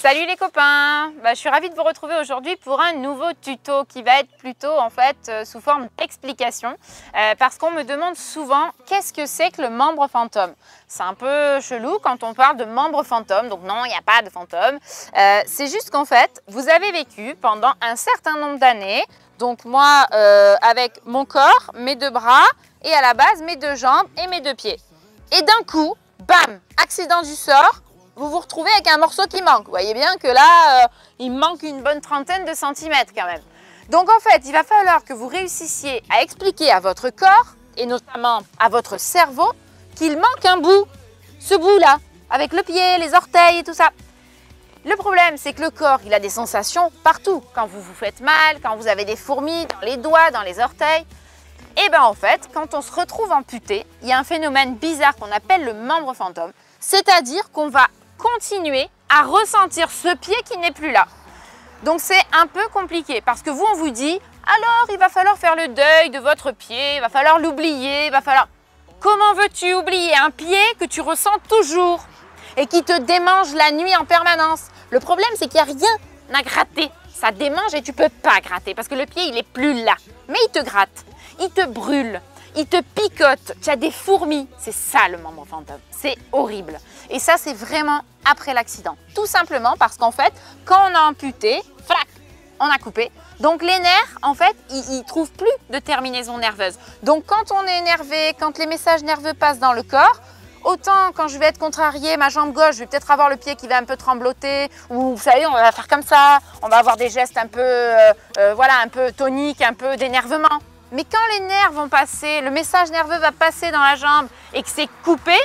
Salut les copains, je suis ravie de vous retrouver aujourd'hui pour un nouveau tuto qui va être plutôt en fait sous forme d'explication parce qu'on me demande souvent qu'est-ce que c'est que le membre fantôme. C'est un peu chelou quand on parle de membre fantôme, donc non, il n'y a pas de fantôme. C'est juste qu'en fait, vous avez vécu pendant un certain nombre d'années, donc moi avec mon corps, mes deux bras et à la base mes deux jambes et mes deux pieds. Et d'un coup, bam, accident du sort, vous vous retrouvez avec un morceau qui manque. Vous voyez bien que là, il manque une bonne trentaine de centimètres quand même. Donc en fait, il va falloir que vous réussissiez à expliquer à votre corps, et notamment à votre cerveau, qu'il manque un bout. Ce bout-là, avec le pied, les orteils et tout ça. Le problème, c'est que le corps, il a des sensations partout. Quand vous vous faites mal, quand vous avez des fourmis dans les doigts, dans les orteils. Et bien en fait, quand on se retrouve amputé, il y a un phénomène bizarre qu'on appelle le membre fantôme. C'est-à-dire qu'on va continuer à ressentir ce pied qui n'est plus là. Donc c'est un peu compliqué parce que vous, on vous dit alors il va falloir faire le deuil de votre pied, il va falloir l'oublier, il va falloir... Comment veux-tu oublier un pied que tu ressens toujours et qui te démange la nuit en permanence? Le problème, c'est qu'il n'y a rien à gratter. Ça démange et tu ne peux pas gratter parce que le pied, il n'est plus là. Mais il te gratte, il te brûle, il te picote, tu as des fourmis. C'est ça le membre fantôme, c'est horrible. Et ça, c'est vraiment après l'accident. Tout simplement parce qu'en fait, quand on a amputé, frac, on a coupé. Donc les nerfs, en fait, ils ne trouvent plus de terminaison nerveuse. Donc quand on est énervé, quand les messages nerveux passent dans le corps, autant quand je vais être contrariée, ma jambe gauche, je vais peut-être avoir le pied qui va un peu trembloter, ou vous savez, on va faire comme ça, on va avoir des gestes un peu, voilà, un peu toniques, un peu d'énervement. Mais quand les nerfs vont passer, le message nerveux va passer dans la jambe et que c'est coupé,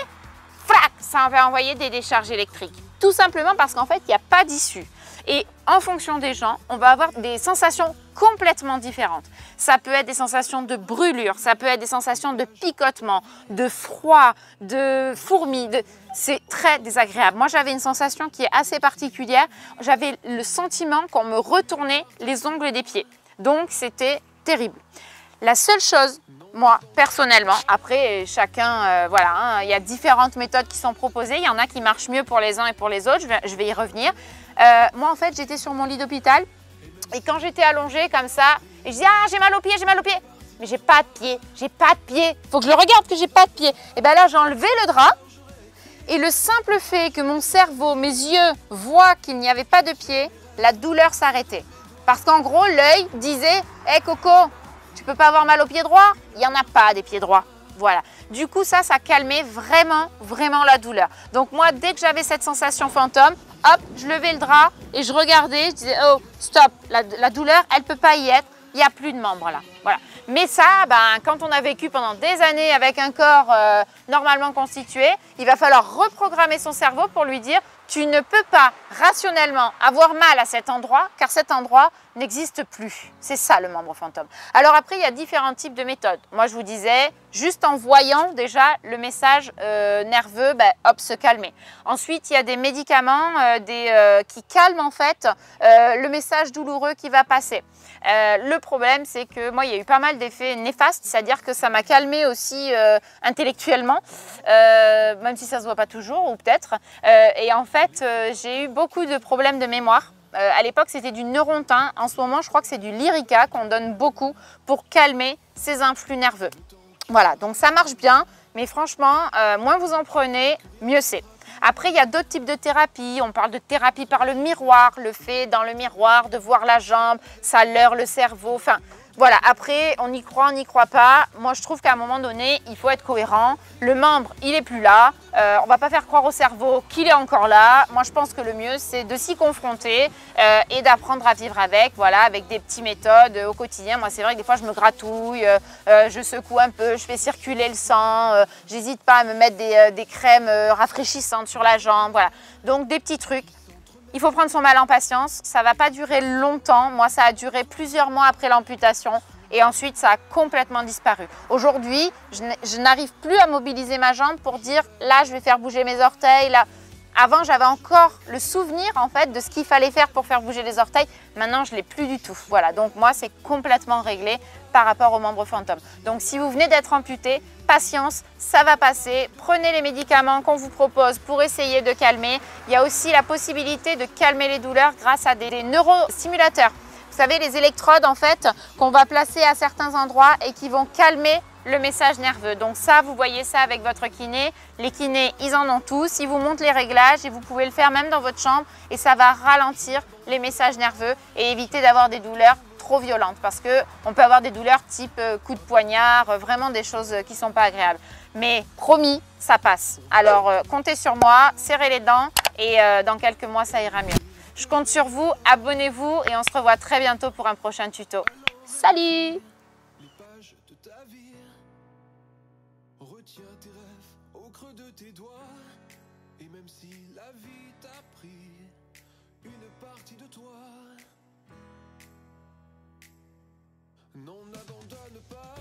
frac, ça va envoyer des décharges électriques. Tout simplement parce qu'en fait, il n'y a pas d'issue. Et en fonction des gens, on va avoir des sensations complètement différentes. Ça peut être des sensations de brûlure, ça peut être des sensations de picotement, de froid, de fourmis. C'est très désagréable. Moi, j'avais une sensation qui est assez particulière. J'avais le sentiment qu'on me retournait les ongles des pieds. Donc, c'était terrible. La seule chose, moi, personnellement, après chacun, voilà, hein, il y a différentes méthodes qui sont proposées. Il y en a qui marchent mieux pour les uns et pour les autres, je vais y revenir. Moi, en fait, j'étais sur mon lit d'hôpital et quand j'étais allongée comme ça, et je dis « Ah, j'ai mal au pied, j'ai mal au pied !» Mais j'ai pas de pied, j'ai pas de pied. Faut que je le regarde que j'ai pas de pied. Et bien là, j'ai enlevé le drap et le simple fait que mon cerveau, mes yeux voient qu'il n'y avait pas de pied, la douleur s'arrêtait. Parce qu'en gros, l'œil disait « Hé Coco, tu peux pas avoir mal au pied droit, il n'y en a pas des pieds droits. » Voilà. Du coup, ça calmait vraiment, vraiment la douleur. Donc moi, dès que j'avais cette sensation fantôme, hop, je levais le drap et je regardais, je disais « Oh, stop, la douleur, elle ne peut pas y être, il n'y a plus de membre là. » Voilà. Mais ça, quand on a vécu pendant des années avec un corps normalement constitué, il va falloir reprogrammer son cerveau pour lui dire « Tu ne peux pas rationnellement avoir mal à cet endroit car cet endroit n'existe plus. » C'est ça le membre fantôme. Alors après, il y a différents types de méthodes. Moi, je vous disais, juste en voyant déjà le message nerveux, hop, se calmer. Ensuite, il y a des médicaments qui calment en fait le message douloureux qui va passer. Le problème, c'est que moi, il y a eu pas mal d'effets néfastes, c'est-à-dire que ça m'a calmé aussi intellectuellement, même si ça ne se voit pas toujours, ou peut-être. Et en fait, j'ai eu beaucoup de problèmes de mémoire. À l'époque, c'était du Neurontin. En ce moment, je crois que c'est du Lyrica qu'on donne beaucoup pour calmer ces influx nerveux. Voilà, donc ça marche bien, mais franchement, moins vous en prenez, mieux c'est. Après, il y a d'autres types de thérapies. On parle de thérapie par le miroir, le fait dans le miroir de voir la jambe, ça leurre le cerveau. Enfin, voilà, après, on y croit, on n'y croit pas. Moi, je trouve qu'à un moment donné, il faut être cohérent. Le membre, il n'est plus là. On ne va pas faire croire au cerveau qu'il est encore là. Moi, je pense que le mieux, c'est de s'y confronter et d'apprendre à vivre avec, voilà, avec des petites méthodes au quotidien. Moi, c'est vrai que des fois, je me gratouille, je secoue un peu, je fais circuler le sang. J'hésite pas à me mettre des crèmes rafraîchissantes sur la jambe, voilà. Donc, des petits trucs. Il faut prendre son mal en patience, ça ne va pas durer longtemps. Moi, ça a duré plusieurs mois après l'amputation et ensuite, ça a complètement disparu. Aujourd'hui, je n'arrive plus à mobiliser ma jambe pour dire là, je vais faire bouger mes orteils. Là. Avant, j'avais encore le souvenir en fait de ce qu'il fallait faire pour faire bouger les orteils. Maintenant, je ne l'ai plus du tout. Voilà, donc moi, c'est complètement réglé par rapport aux membres fantômes. Donc, si vous venez d'être amputé, patience, ça va passer. Prenez les médicaments qu'on vous propose pour essayer de calmer. Il y a aussi la possibilité de calmer les douleurs grâce à des neurostimulateurs. Vous savez, les électrodes en fait qu'on va placer à certains endroits et qui vont calmer le message nerveux. Donc ça, vous voyez ça avec votre kiné. Les kinés, ils en ont tous. Ils vous montrent les réglages et vous pouvez le faire même dans votre chambre et ça va ralentir les messages nerveux et éviter d'avoir des douleurs trop violentes parce qu'on peut avoir des douleurs type coup de poignard, vraiment des choses qui ne sont pas agréables. Mais promis, ça passe. Alors comptez sur moi, serrez les dents et dans quelques mois, ça ira mieux. Je compte sur vous, abonnez-vous et on se revoit très bientôt pour un prochain tuto. Salut! Retiens tes rêves au creux de tes doigts. Et même si la vie t'a pris une partie de toi, non, n'abandonne pas.